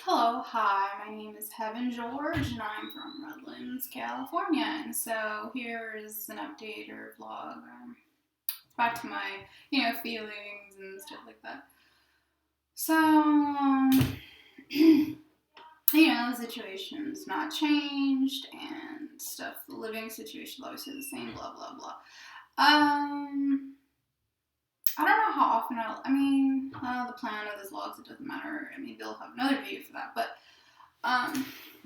Hello, hi, my name is Heaven George and I'm from Redlands, California. And so here is an update or vlog back to my, feelings and stuff like that. So, the situation's not changed and stuff, the living situation is obviously the same, blah, blah, blah. I don't know how often the plan of the vlogs, it doesn't matter. They'll have another video for that, but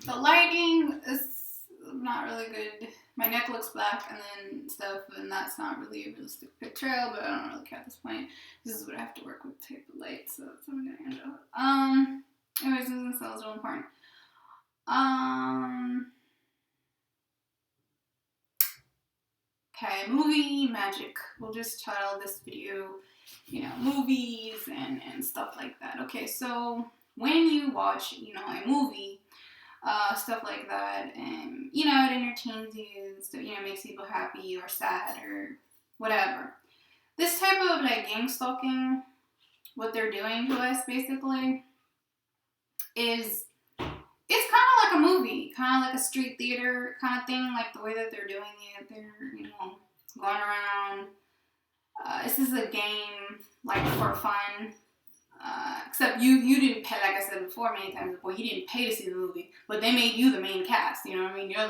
the lighting is not really good. My neck looks black and then stuff, and that's not really a realistic pictorial, but I don't really care at this point. This is what I have to work with, type of light, so that's what I'm gonna end up. Anyways, this is real important. Okay, movie magic. We'll just title this video, movies and stuff like that. Okay, so when you watch, a movie, stuff like that, and it entertains you, and stuff, makes people happy or sad or whatever. This type of like gang stalking, what they're doing to us basically, is it's kind of like a movie, kind of like a street theater kind of thing, like the way that they're doing it. They're going around. This is a game like for fun. Except you didn't pay, like I said before many times before, you didn't pay to see the movie, but they made you the main cast. You know what I mean? You're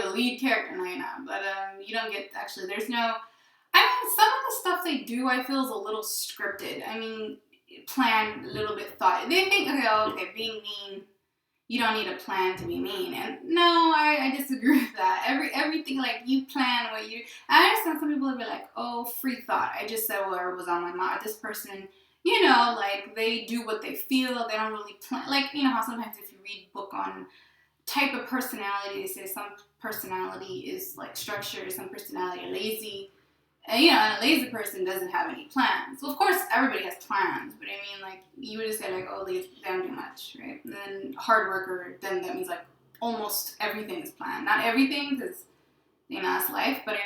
the lead character now. But you don't get actually. There's no. Some of the stuff they do, I feel, is a little scripted. Planned, a little bit thought. They think, okay, being mean, you don't need a plan to be mean. And no, I disagree with that. Everything, like, you plan what you. I understand some people will be like, oh, free thought. I just said whatever was on my mind. This person. Like, they do what they feel. They don't really plan. Like, how sometimes if you read a book on type of personality, they say some personality is, like, structured, some personality are lazy. And, and a lazy person doesn't have any plans. Well, of course, everybody has plans. But, like, you would just say, like, oh, lazy, they don't do much, right? And then hard worker, then that means, like, almost everything is planned. Not everything, because, that's life. But,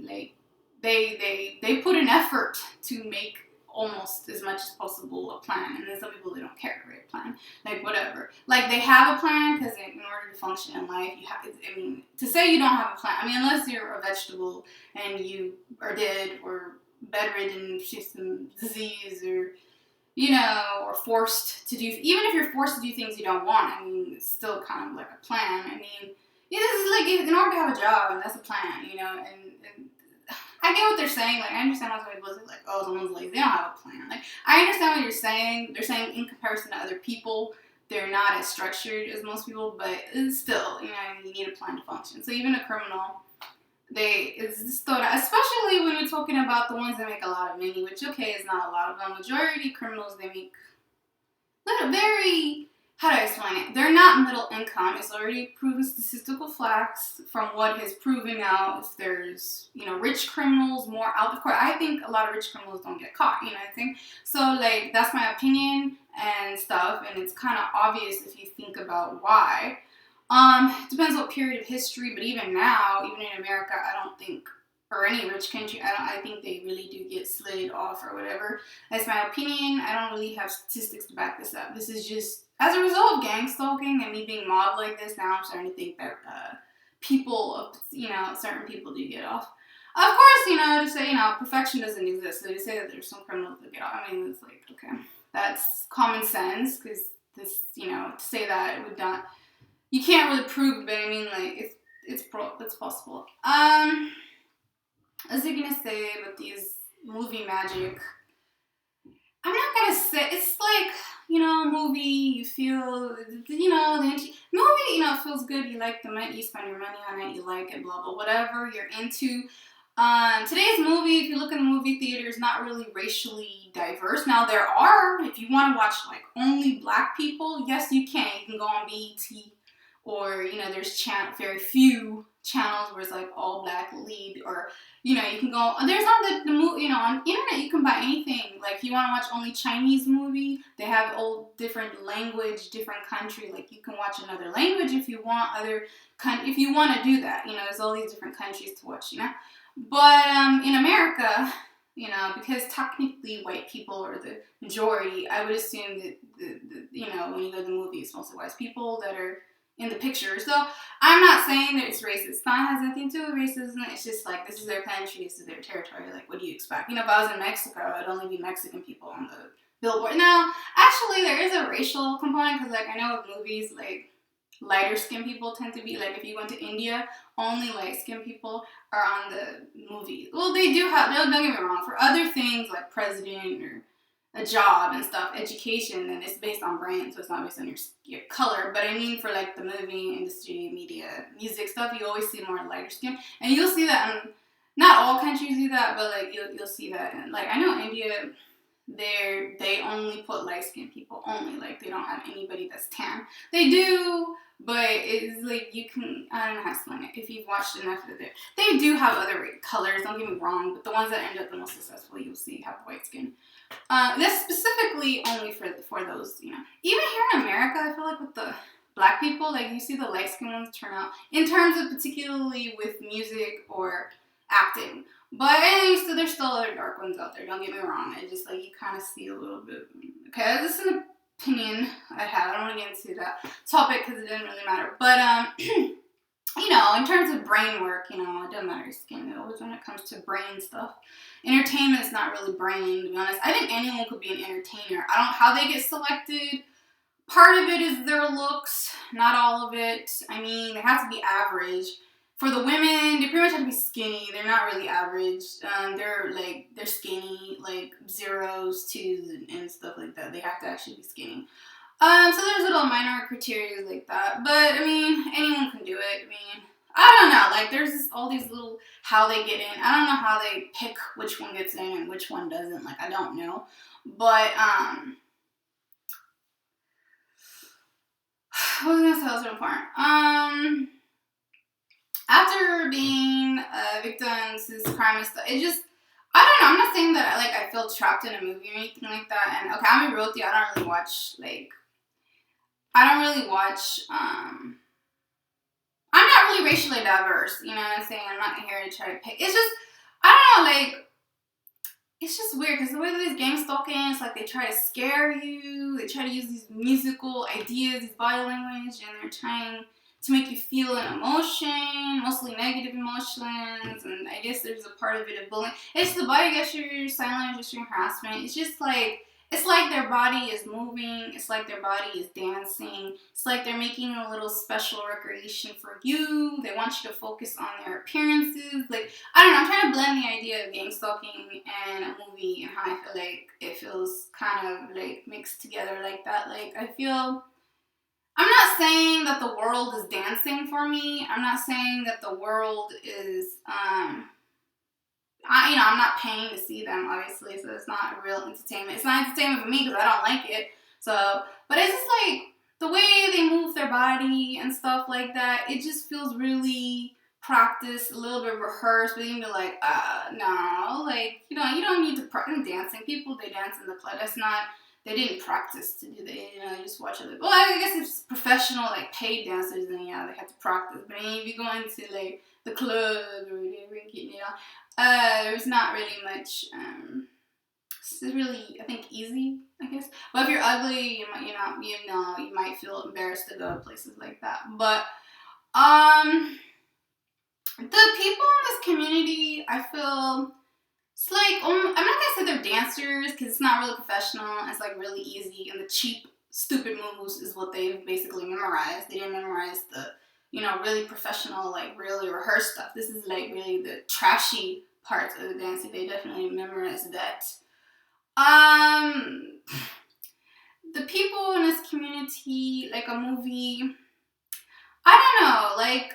like, they put an effort to make almost as much as possible a plan, and then some people, they don't care to write a plan, like whatever, like they have a plan because in order to function in life you have to say you don't have a plan, unless you're a vegetable and you are dead or bedridden, some disease, or or forced to do, even if you're forced to do things you don't want, it's still kind of like a plan. This is like in order to have a job, and that's a plan, and I get what they're saying. Like, I understand how some people say, like, oh, someone's lazy. They don't have a plan. Like, I understand what you're saying. They're saying in comparison to other people, they're not as structured as most people, but it's still, you need a plan to function. So even a criminal, it's just thought, especially when you're talking about the ones that make a lot of money, which, okay, is not a lot of them. Majority criminals, they make very, how do I explain it? They're not middle income. It's already proven statistical facts from what has proven now. If there's, rich criminals more out of court, I think a lot of rich criminals don't get caught, I think. So, like, that's my opinion and stuff, and it's kind of obvious if you think about why. Depends what period of history, but even now, even in America, I don't think, or any rich country, I think they really do get slid off or whatever. That's my opinion. I don't really have statistics to back this up. This is just as a result of gang stalking and me being mobbed like this. Now I'm starting to think that people, certain people do get off. Of course, to say, perfection doesn't exist. So to say that there's some criminals that get off, it's like, okay, that's common sense, because this, to say that it would not, you can't really prove, but it's possible. As you're gonna say about these movie magic, I'm not gonna say, it's like, movie, you feel, movie, it feels good, you like the money, you spend your money on it, you like it, blah, blah, whatever you're into. Today's movie, if you look in the movie theater, is not really racially diverse. Now, there are, if you want to watch, like, only black people, yes, you can. You can go on BET, or, there's very few channels where it's, like, all black lead, or, you can go, there's on the movie, on internet, you can buy anything. Like, if you want to watch only Chinese movie, they have all different language, different country. Like, you can watch another language if you want, if you want to do that. There's all these different countries to watch, But, in America, you know, because technically white people are the majority. I would assume that you know, when you go to the movies, mostly white people that are in the picture. So I'm not saying that it's racist. That has nothing to do with racism. It's just like, this is their country, this is their territory. Like, what do you expect? You know, if I was in Mexico, it'd only be Mexican people on the billboard. Now, actually, there is a racial component because, like, I know with movies, like, lighter skinned people tend to be, like, if you went to India, only light skinned people are on the movie. Well, they do have, don't get me wrong, for other things like president or a job and stuff, education, and it's based on brand, so it's not based on your color. But I mean, for like the movie industry, media, music stuff, you always see more lighter skin, and you'll see that in, not all countries do that, but like you'll see that in, like, I know India, they only put light skinned people only, like they don't have anybody that's tan. They do, but it's like, you can, I don't know how to explain it. If you've watched enough of it, they do have other colors, don't get me wrong, but the ones that end up the most successful, you'll see, have white skin. That's specifically only for those, you know. Even here in America, I feel like with the black people, like you see the light skin ones turn out, in terms of particularly with music or acting. But anyway, so there's still other dark ones out there, don't get me wrong. It's just like, you kind of see a little bit. Okay, this is an opinion I have. I don't want to get into that topic because it doesn't really matter. But, you know, in terms of brain work, you know, it doesn't matter your skin. It always, when it comes to brain stuff. Entertainment is not really brain, to be honest. I think anyone could be an entertainer. I don't know how they get selected. Part of it is their looks, not all of it. I mean, they have to be average. For the women, they pretty much have to be skinny. They're not really average. They're skinny, like zeros, twos, and stuff like that. They have to actually be skinny. So there's little minor criteria like that. But, I mean, anyone can do it. I mean, I don't know. Like, there's just all these little, how they get in. I don't know how they pick which one gets in and which one doesn't. Like, I don't know. But, what was I going to say that was important? After being a victim to this crime and stuff, it just, I don't know, I'm not saying that I feel trapped in a movie or anything like that. And okay, I'm gonna be real with you, I don't really watch, I'm not really racially diverse, you know what I'm saying? I'm not here to try to pick. It's just, I don't know, like, it's just weird because the way that these gang stalking, it's like they try to scare you, they try to use these musical ideas, these body language, and they're trying to make you feel an emotion, mostly negative emotions, and I guess there's a part of it of bullying. It's the body gestures, silent gesturing, harassment. It's just like, it's like their body is moving, it's like their body is dancing, it's like they're making a little special recreation for you. They want you to focus on their appearances. Like, I don't know, I'm trying to blend the idea of gang stalking and a movie and how I feel like it feels kind of like mixed together like that. Like, I feel, I'm not saying that the world is dancing for me. I'm not saying that the world is, I'm not paying to see them, obviously, so it's not real entertainment. It's not entertainment for me because I don't like it. So, but it's just like, the way they move their body and stuff like that, it just feels really practiced, a little bit rehearsed, but you can be like, no, like, you don't need to practice dancing. People, they dance in the club. That's not, they didn't practice to do that, you just watch it. Well, I guess if it's professional, like, paid dancers, then yeah, they have to practice. But I mean, if you go into, like, the club or whatever, there's not really much, it's really, I think, easy, I guess. But if you're ugly, you might feel embarrassed to go to places like that. But, the people in this community, I feel, it's like, I'm not gonna say they're dancers, because it's not really professional, it's like really easy, and the cheap, stupid moves is what they've basically memorized. They didn't memorize the, really professional, like, really rehearsed stuff. This is, like, really the trashy parts of the dancing. They definitely memorized that. The people in this community, like, a movie, I don't know, like,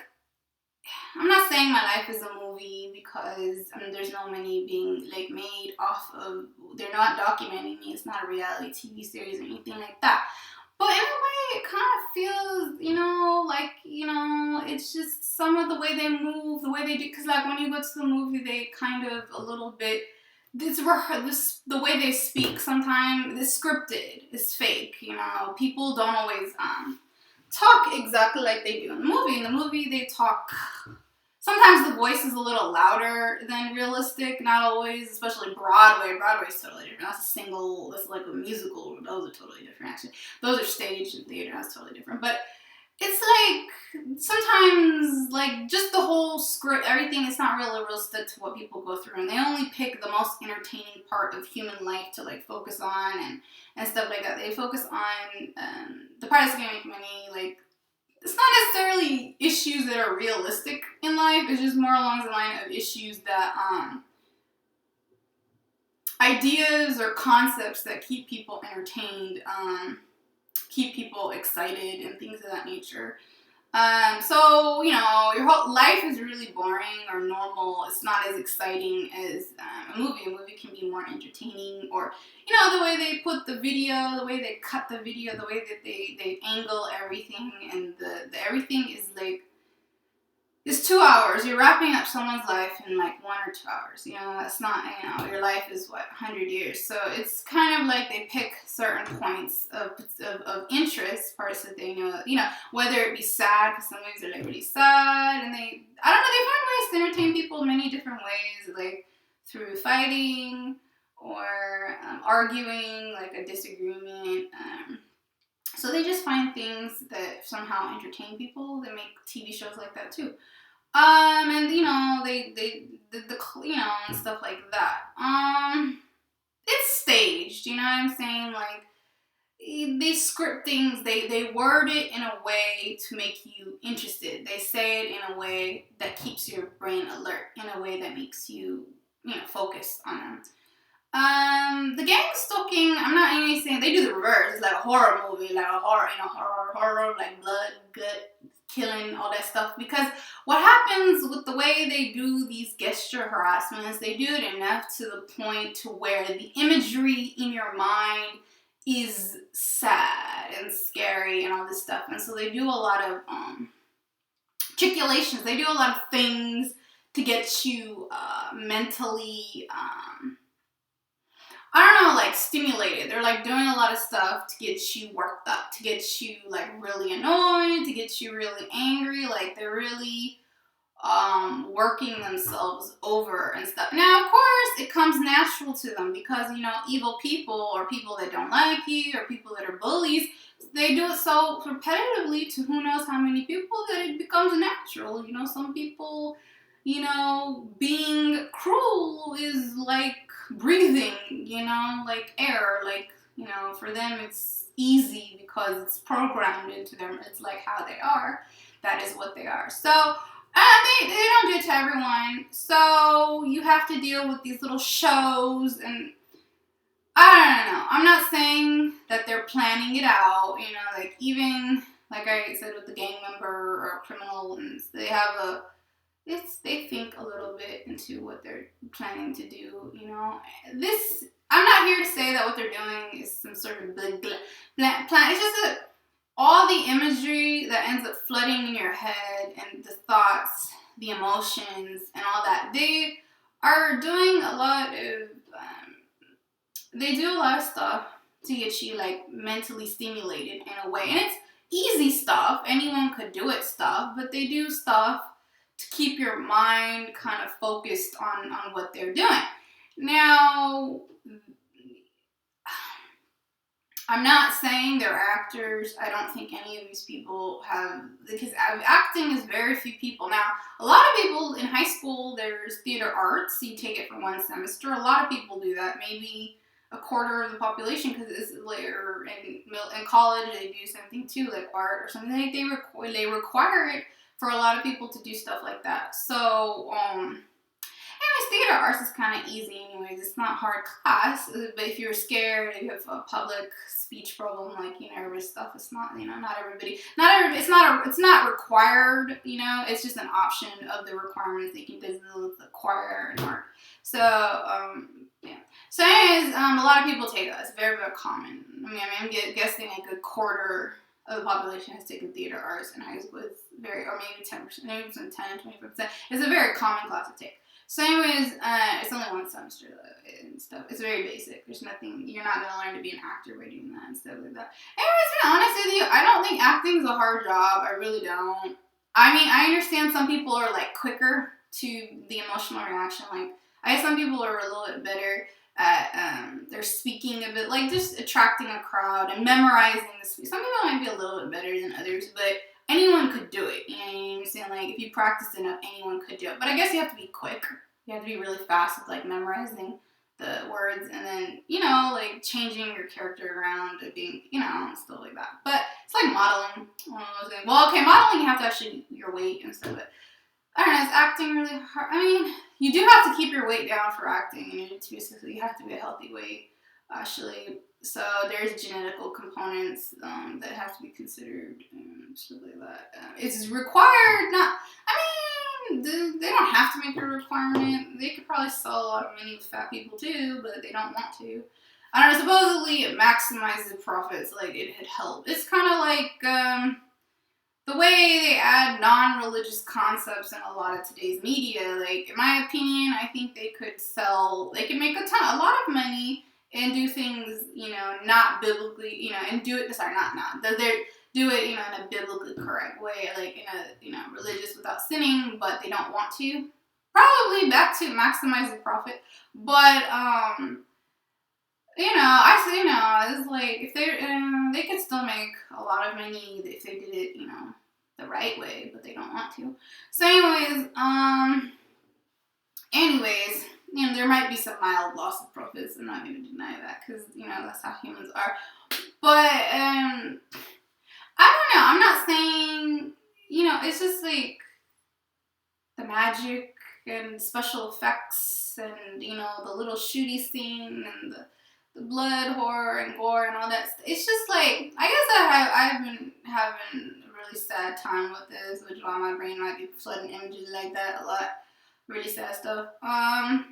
I'm not saying my life is a movie because, there's no money being, like, made off of, they're not documenting me, it's not a reality TV series or anything like that. But in a way, it kind of feels, it's just some of the way they move, the way they do, because, like, when you go to the movie, they kind of a little bit, the way they speak sometimes, it's scripted, it's fake, people don't always, talk exactly like they do in the movie. In the movie, they talk sometimes the voice is a little louder than realistic, not always, especially Broadway. Broadway's totally different. That's a single, that's like a musical. Those are totally different, actually. Those are stage and theater, that's totally different. But it's like, sometimes, like, just the whole script, everything, it's not really realistic to what people go through. And they only pick the most entertaining part of human life to, like, focus on and stuff like that. They focus on the part that's gonna make money, like, it's not necessarily issues that are realistic in life. It's just more along the line of issues that, ideas or concepts that keep people entertained, keep people excited, and things of that nature. So, you know, your whole life is really boring or normal. It's not as exciting as a movie. A movie can be more entertaining, or, you know, the way they put the video, the way they cut the video, the way that they angle everything, and the everything is like, it's 2 hours. You're wrapping up someone's life in like 1 or 2 hours. You know, that's not, you know, your life is what, 100 years. So it's kind of like they pick certain points of interest, parts that they know, you know, whether it be sad, because some movies are like really sad, and they find ways to entertain people in many different ways, like through fighting or arguing, like a disagreement. So they just find things that somehow entertain people. They make TV shows like that too. And you know, the you know, and stuff like that. It's staged, you know what I'm saying? Like, they script things, they word it in a way to make you interested. They say it in a way that keeps your brain alert, in a way that makes you, you know, focus on them. The gang stalking, I'm not even saying, they do the reverse. It's like a horror movie, like a horror, you know, horror, like blood, gut, killing, all that stuff. Because what happens with the way they do these gesture harassments, they do it enough to the point to where the imagery in your mind is sad and scary and all this stuff. And so they do a lot of articulations. They do a lot of things to get you mentally I don't know, like stimulated. They're like doing a lot of stuff to get you worked up, to get you like really annoyed, to get you really angry. Like, they're really working themselves over and stuff. Now, of course, it comes natural to them because, you know, evil people or people that don't like you or people that are bullies, they do it so repetitively to who knows how many people that it becomes natural. You know, some people, you know, being cruel is like breathing, you know, like air. Like, you know, for them it's easy because it's programmed into them. It's like how they are. That is what they are. So, they don't do it to everyone. So you have to deal with these little shows, and I don't know. I'm not saying that they're planning it out. You know, like, even like I said with the gang member or criminal ones, they have they think a little bit into what they're planning to do. You know, I'm not here to say that what they're doing is some sort of big plan. It's just that all the imagery that ends up flooding in your head, and the thoughts, the emotions, and all that, they are doing a lot of, they do a lot of stuff to get you, like, mentally stimulated in a way. And it's easy stuff. Anyone could do it stuff. But they do stuff to keep your mind kind of focused on what they're doing. Now, I'm not saying they're actors. I don't think any of these people have, because acting is very few people. Now, a lot of people in high school, there's theater arts. You take it for one semester. A lot of people do that. Maybe a quarter of the population, because it's later in college they do something too, like art or something. They require it for a lot of people to do stuff like that. So, anyways, theater arts is kind of easy anyways. It's not hard class, but if you're scared, if you have a public speech problem, like, you know, nervous stuff, it's not, you know, it's not required, you know, it's just an option of the requirements that you can do with the choir and art. So, yeah. So anyways, a lot of people take that. It's very, very common. I mean, I'm guessing a good quarter of the population has taken theater arts in high school. It's or maybe 10%, maybe it's 10, 25%. It's a very common class to take. So anyways, it's only one semester and stuff. It's very basic. There's nothing, you're not going to learn to be an actor by doing that and stuff like that. Anyways, to be honest with you, I don't think acting is a hard job. I really don't. I mean, I understand some people are like quicker to the emotional reaction. Like, I guess some people are a little bit better at they're speaking a bit, like just attracting a crowd and memorizing the speech. Some people might be a little bit better than others, but anyone could do it. You know what I'm saying? Like, if you practice enough, anyone could do it. But I guess you have to be quick. You have to be really fast with like memorizing the words, and then, you know, like changing your character around to being, you know, stuff like that. But it's like modeling. Well, okay, modeling, you have to actually your weight and stuff, but I don't know, is acting really hard? I mean, you do have to keep your weight down for acting, and you have to be a healthy weight, actually. So there's genetical components that have to be considered and stuff like that. It's required, not, I mean, they don't have to make it a requirement. They could probably sell a lot of money with fat people too, but they don't want to. I don't know, supposedly it maximizes profits, like it had helped. It's kind of like, the way they add non-religious concepts in a lot of today's media. Like, in my opinion, I think they could make a lot of money and do things, you know, not biblically, you know, and do it, do it, you know, in a biblically correct way, like in a, you know, religious without sinning, but they don't want to. Probably back to maximizing profit, but, you know, it's like, if they could still make a lot of money if they did it, you know, the right way, but they don't want to. So anyways, you know, there might be some mild loss of profits. I'm not going to deny that, because, you know, that's how humans are. But, I don't know. I'm not saying, you know, it's just like the magic and special effects and, you know, the little shooty scene and the blood, horror, and gore and all that. It's just like, I guess I've been having a really sad time with this, which is why my brain might be flooding images like that a lot. Really sad stuff. I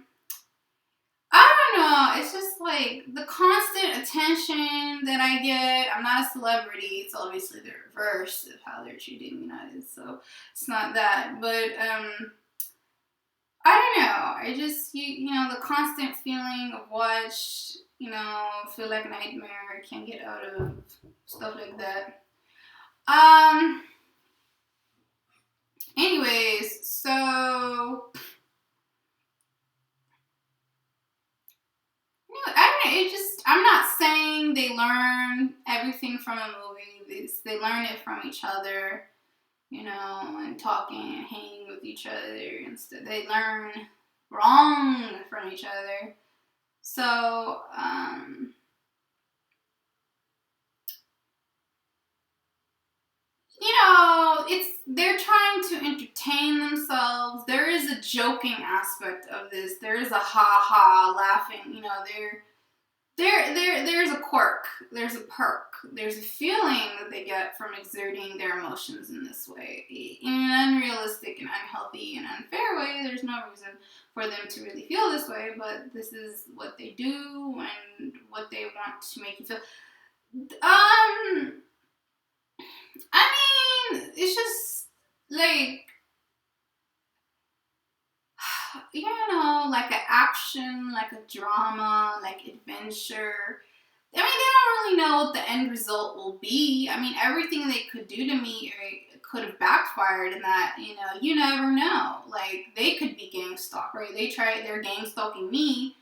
don't know. It's just like the constant attention that I get. I'm not a celebrity. It's obviously the reverse of how they're treating United, so it's not that. But I don't know. I just, you know, the constant feeling of you know, feel like a nightmare, can't get out of, stuff like that. Anyways, so, you know, I don't know, I'm not saying they learn everything from a movie. They learn it from each other, you know, and talking and hanging with each other and stuff. They learn wrong from each other. So, you know, they're trying to entertain themselves. There is a joking aspect of this. There is a ha-ha laughing. You know, there's a quirk. There's a perk. There's a feeling that they get from exerting their emotions in this way. In an unrealistic and unhealthy and unfair way, there's no reason for them to really feel this way, but this is what they do and what they want to make you feel. I mean, it's just like, you know, like an action, like a drama, like adventure. I mean, they don't really know what the end result will be. I mean, everything they could do to me could have backfired in that, you know, you never know. Like, they could be gang stalk, right? They're gang stalking me,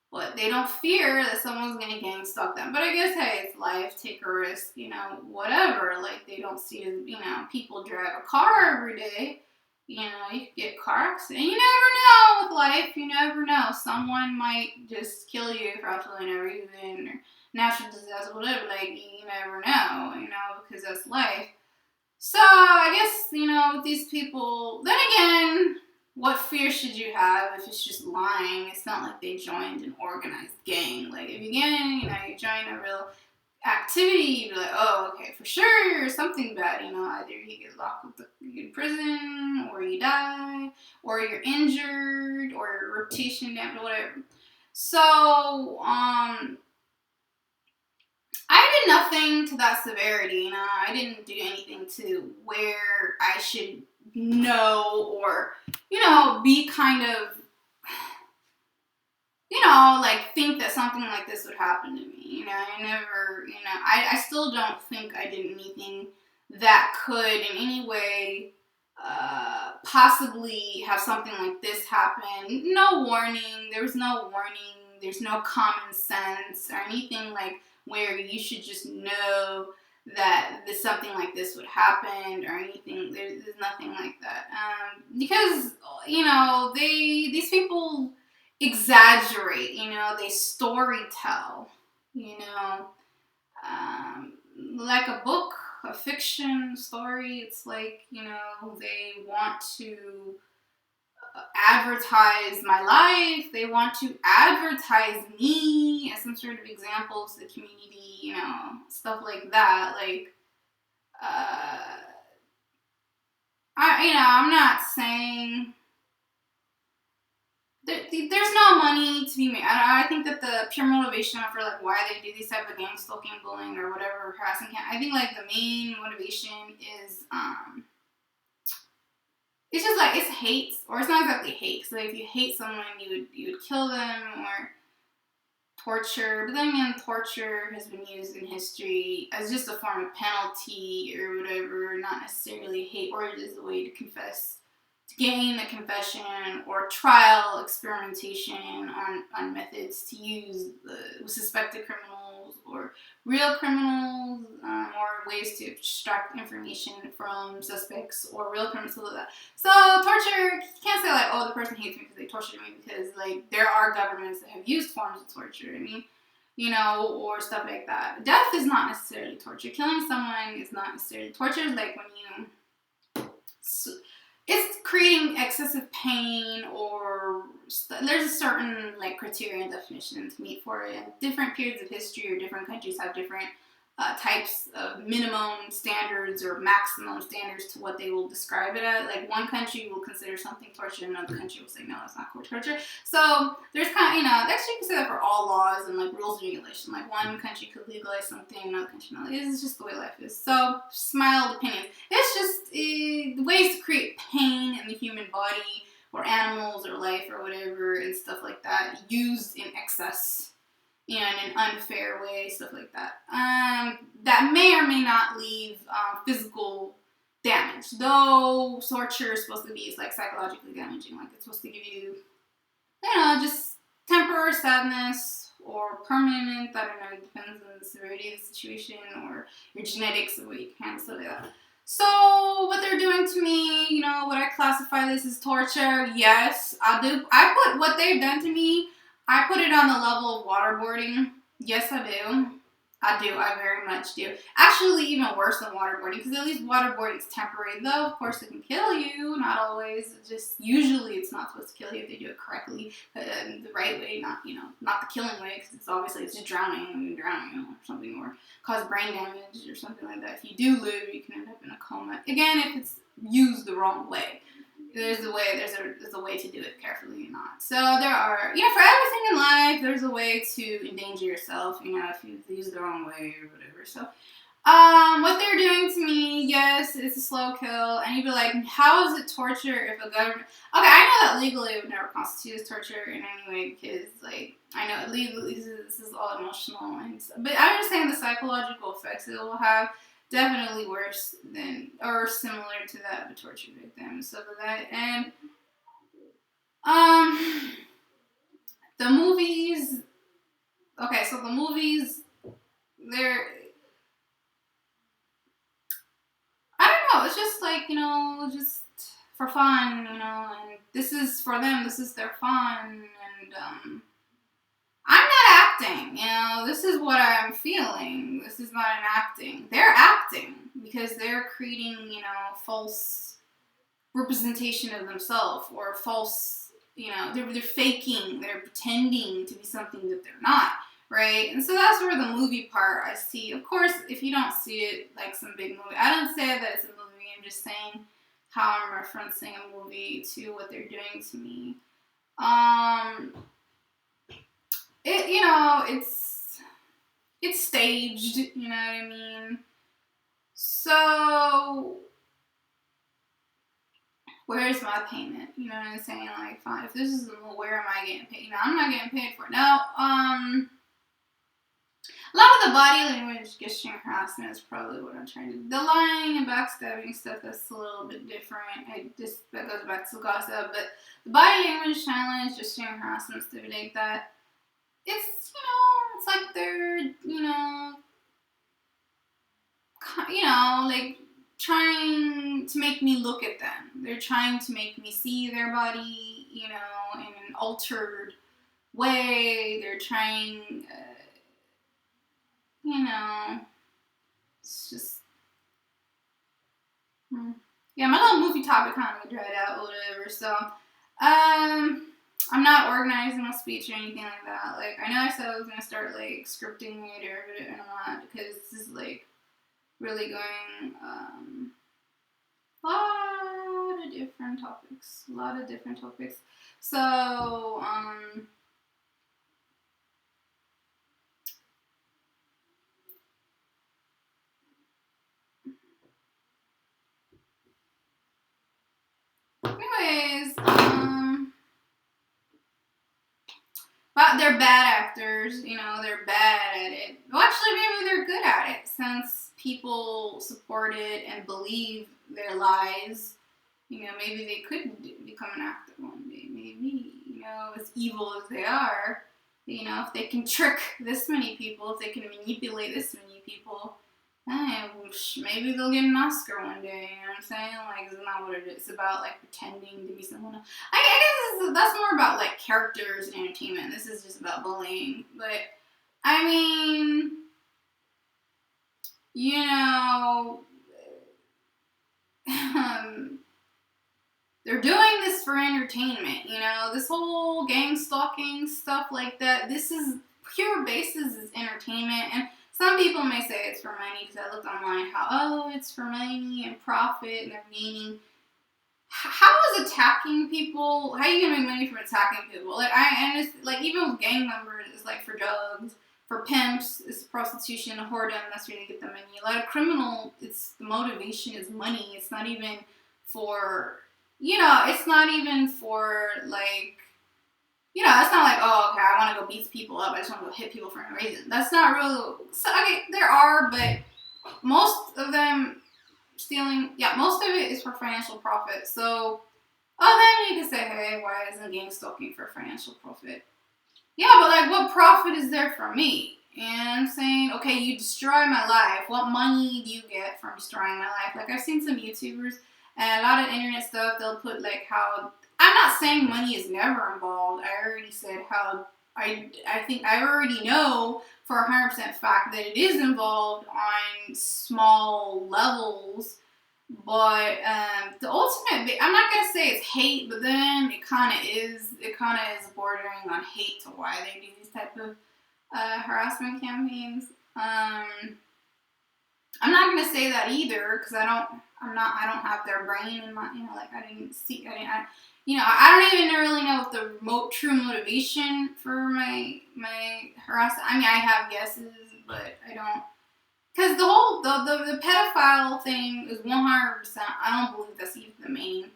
but they don't fear that someone's gonna gang stalk them. But I guess, hey, it's life, take a risk, you know, whatever. Like, they don't see, you know, people drive a car every day. You know, you could get car accident. You never know with life. You never know. Someone might just kill you for absolutely no reason, or natural disaster, whatever. Like, you never know, you know, because that's life. So, I guess, you know, with these people, then again, what fear should you have if it's just lying? It's not like they joined an organized gang. Like, if you join a real activity, you'd be like, oh, okay, for sure, something bad, you know, either you get locked in prison, or you die, or you're injured, or reputation damage, or whatever. So, I did nothing to that severity, you know, I didn't do anything to where I should know or, you know, be kind of, you know, like, think that something like this would happen to me. You know, I never, you know, I still don't think I did anything that could in any way possibly have something like this happen. No warning. There was no warning. There's no common sense or anything like where you should just know that something like this would happen or anything. There's nothing like that. Because these people exaggerate. They story tell. Like a book, a fiction story. It's like, they want to advertise my life. They want to advertise me as some sort of example to the community, stuff like that. Like, I'm not saying there's no money to be made. I think that the pure motivation for like why they do these type of gang stalking, bullying, or whatever harassing, I think like the main motivation is it's just like it's hate, or it's not exactly hate. So if you hate someone, you would kill them or torture. But then again, torture has been used in history as just a form of penalty or whatever, not necessarily hate, or it is a way to confess, to gain a confession, or trial experimentation on methods to use with suspected criminals or real criminals, or ways to extract information from suspects or real criminals. Like that. So torture, you can't say like, oh, the person hates me because they tortured me, because like there are governments that have used forms of torture. Or stuff like that. Death is not necessarily torture. Killing someone is not necessarily torture. Like when it's creating excessive pain, or there's a certain like criteria and definition to meet for it. And different periods of history or different countries have different types of minimum standards or maximum standards to what they will describe it as. Like one country will consider something torture, and another country will say no, it's not torture. So there's kind of, actually you can say that for all laws and like rules and regulation. Like one country could legalize something, another country not. It's just the way life is. So just mild opinions. It's just the ways to create pain in the human body or animals or life or whatever and stuff like that, used in excess. In an unfair way, stuff like that. That may or may not leave physical damage, though torture is supposed to be like psychologically damaging. Like it's supposed to give you, just temporary sadness or permanent. I don't know. It depends on the severity of the situation or your genetics or what you can handle, stuff like that. So what they're doing to me, would I classify this as torture? Yes, I do. I put what they've done to me, I put it on the level of waterboarding. Yes, I do. I very much do. Actually, even worse than waterboarding, because at least waterboarding is temporary. Though, of course, it can kill you. Not always. Usually it's not supposed to kill you if they do it correctly, the right way, not the killing way, because it's just drowning when you're drowning, or something, or cause brain damage or something like that. If you do live, you can end up in a coma. Again, if it's used the wrong way. There's a way to do it carefully and not. So there are, for everything in life, there's a way to endanger yourself, if you use the wrong way or whatever. So, what they're doing to me, yes, it's a slow kill. And you'd be like, how is it torture if a government? Okay, I know that legally it would never constitute as torture in any way, because, like, I know legally this is all emotional and stuff. But I'm just saying the psychological effects it will have. Definitely worse than, or similar to that of a torture victim, stuff like that. And the movies. Okay, so the movies, they're, I don't know. It's just like just for fun, and this is for them. This is their fun, and I'm not acting, this is what I'm feeling. This is not an acting. They're acting because they're creating, false representation of themselves, or false, they're faking, they're pretending to be something that they're not, right? And so that's where the movie part I see. Of course, if you don't see it like some big movie, I don't say that it's a movie, I'm just saying how I'm referencing a movie to what they're doing to me. It's staged, you know what I mean? So, where's my payment? You know what I'm saying? Like, fine, if this is, where am I getting paid? I'm not getting paid for it. Now, A lot of the body language gesturing harassment is probably what I'm trying to do. The lying and backstabbing stuff, that's a little bit different. That goes back to gossip, but the body language challenge, gesturing harassment, stuff like that. It's, it's like they're, like trying to make me look at them. They're trying to make me see their body, in an altered way. They're trying, it's just, yeah, my little movie topic kind of dried out, whatever. So, I'm not organizing my speech or anything like that. Like, I know I said I was gonna start like scripting it or whatever, and I'm not, because this is like really going a lot of different topics. So, anyways, but they're bad actors, they're bad at it. Well, actually, maybe they're good at it, since people support it and believe their lies. Maybe they could become an actor one day. Maybe, as evil as they are, if they can trick this many people, if they can manipulate this many people, maybe they'll get an Oscar one day. You know what I'm saying? Like, isn't that what it is? It's about like pretending to be someone else. I guess that's more about like characters and entertainment. This is just about bullying. But I mean, they're doing this for entertainment. This whole gang stalking stuff like that. This is pure basis is entertainment. And some people may say it's for money, because I looked online how, it's for money and profit and they're gaining. How is attacking people? How are you gonna make money from attacking people? Like, and it's like, even with gang members, it's like for drugs, for pimps, it's prostitution, whoredom. That's where they get the money. Like a criminal, it's the motivation is money. It's not even for, it's not even for like. It's not like, oh, okay, I want to go beat people up. I just want to go hit people for no reason. That's not real. So, okay, there are, but most of them most of it is for financial profit. So, then you can say, hey, why isn't gang stalking for financial profit? Yeah, but like, what profit is there for me? And I'm saying, okay, you destroy my life. What money do you get from destroying my life? Like, I've seen some YouTubers and a lot of internet stuff, they'll put like how, I'm not saying money is never involved. I already said how I think I already know for 100% fact that it is involved on small levels. But the ultimate, I'm not gonna say it's hate, but then it kind of is. It kind of is bordering on hate to why they do these type of harassment campaigns. I'm not gonna say that either, because I don't have their brain in my, I don't even really know what the true motivation for my harassment. I mean, I have guesses, but I don't, because the whole the pedophile thing is 100%. I don't believe that's even the main.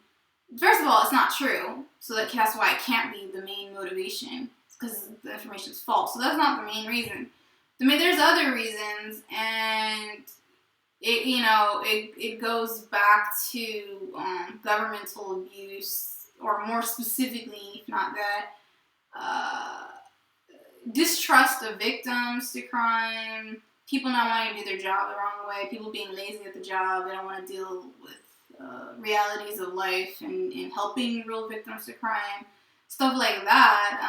First of all, it's not true, so that's why it can't be the main motivation, because the information is false. So that's not the main reason. I mean, there's other reasons, and it goes back to governmental abuse, or more specifically, if not that, distrust of victims to crime, people not wanting to do their job the wrong way, people being lazy at the job, they don't want to deal with realities of life and helping real victims to crime, stuff like that.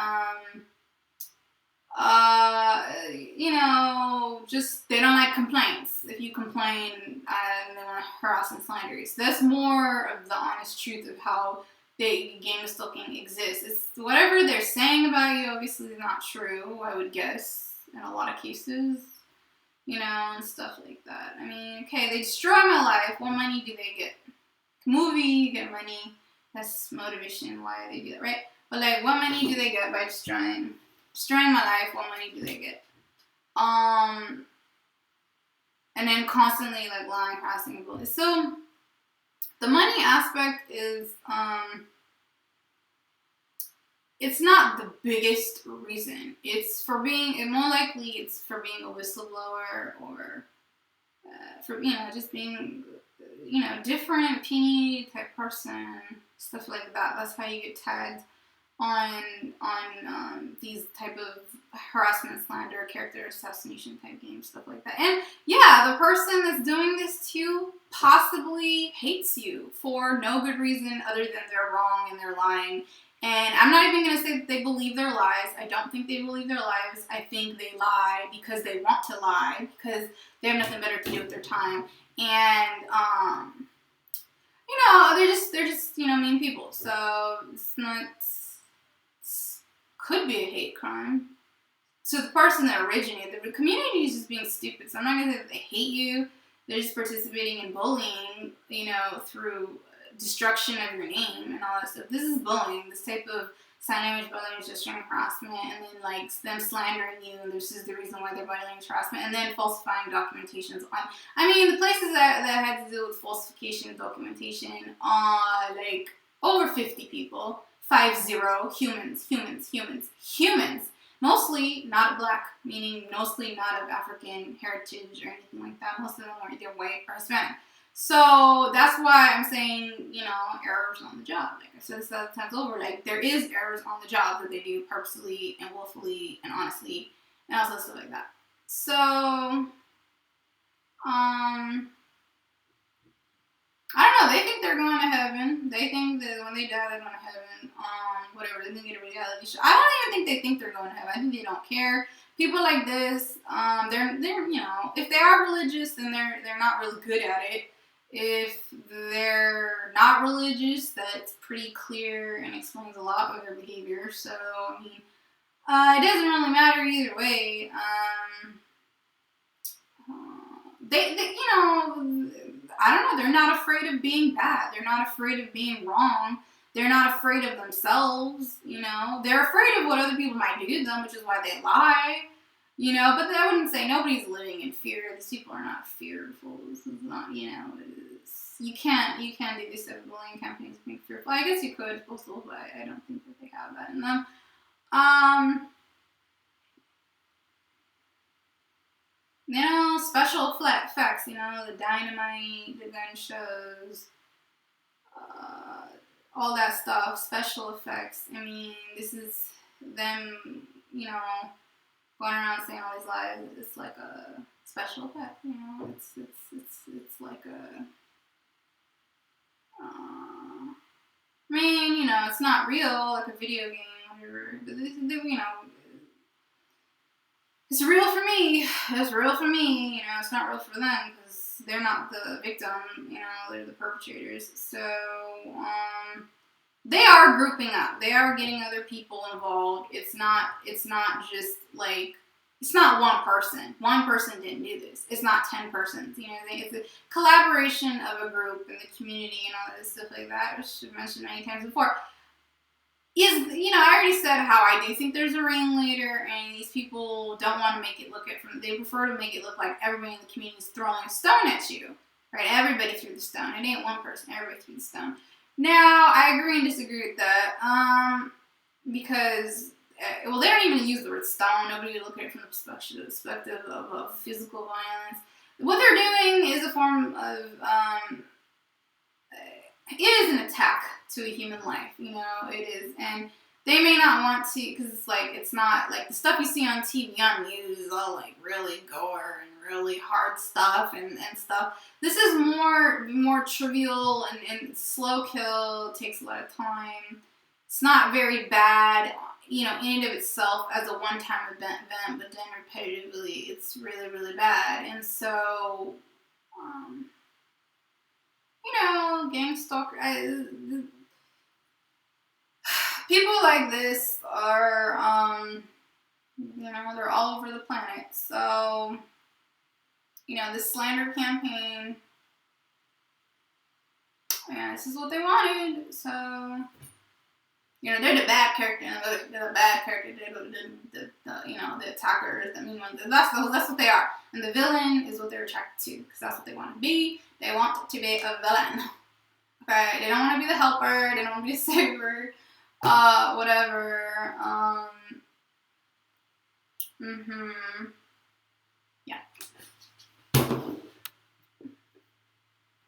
Just they don't like complaints. If you complain, they want to harass and slander you. So that's more of the honest truth of how gang stalking exists. It's whatever they're saying about you, obviously is not true, I would guess, in a lot of cases, and stuff like that. I mean, okay, they destroy my life. What money do they get? Movie, you get money. That's motivation why they do that, right? But like, what money do they get by destroying my life? What money do they get? And then constantly like lying, harassing people. So the money aspect is it's not the biggest reason. It's for being, and more likely it's for being a whistleblower, or for, just being, different, opinionated type person, stuff like that. That's how you get tagged on these type of harassment, slander, character assassination type games, stuff like that. And yeah, the person that's doing this to you possibly hates you for no good reason other than they're wrong and they're lying. And I'm not even going to say that they believe their lies. I don't think they believe their lies. I think they lie because they want to lie, because they have nothing better to do with their time. And, they're just, mean people. So could be a hate crime. So the person that originated, the community is just being stupid. So I'm not going to say that they hate you. They're just participating in bullying, through destruction of your name and all that stuff. This is bullying. This type of sign language bullying is just showing harassment, and then like them slandering you, and this is the reason why they're bullying is harassment, and then falsifying documentations on. The places that had to deal with falsification of documentation are like over 50 people, 50 humans. Mostly not black, meaning mostly not of African heritage or anything like that. Most of them are either white or Hispanic. So that's why I'm saying, errors on the job. Like I said this 7 times over, like there is errors on the job that they do purposely and willfully and honestly and also stuff like that. So, I don't know, they think they're going to heaven. They think that when they die, they're going to heaven. Whatever, they think it's a reality show. I don't even think they think they're going to heaven. I think they don't care. People like this, they're if they are religious, then they're not really good at it. If they're not religious, that's pretty clear and explains a lot of their behavior. So, it doesn't really matter either way. I don't know, they're not afraid of being bad. They're not afraid of being wrong. They're not afraid of themselves, They're afraid of what other people might do to them, which is why they lie, But I wouldn't say nobody's living in fear. These people are not fearful. This is not, you can't do these type of bullying campaigns to make fearful. I guess you could, also, but I don't think that they have that in them. Special effects, the dynamite, the gun shows, all that stuff, special effects. This is them, going around saying all these lies. It's like a special effect, It's like a, it's not real, like a video game, whatever. But it's real for me. It's real for me. It's not real for them because they're not the victim. They're the perpetrators. So, they are grouping up. They are getting other people involved. It's not just like, it's not one person. One person didn't do this. It's not 10 persons. It's a collaboration of a group and the community and all this stuff like that, which I've mentioned many times before. I already said how I do think there's a ringleader, and these people don't want to make it look they prefer to make it look like everybody in the community is throwing a stone at you, right? Everybody threw the stone. It ain't one person. Everybody threw the stone. Now, I agree and disagree with that, because, they don't even use the word stone. Nobody would look at it from the perspective of physical violence. What they're doing is a form of, it is an attack to a human life, it is, and they may not want to, because it's not, like, the stuff you see on TV, on news, is all, like, really gore and really hard stuff and stuff. This is more trivial and slow kill, takes a lot of time. It's not very bad, in and of itself as a one-time event, but then repetitively, it's really, really bad. And so, gangstalker, people like this are, they're all over the planet. So, this slander campaign, this is what they wanted. So, they're the bad character. They're the bad character. They're the attackers, the mean ones. That's what they are. And the villain is what they're attracted to, because that's what they want to be. They want to be a villain. Okay, they don't want to be the helper. They don't want to be the saver. whatever. Mhm.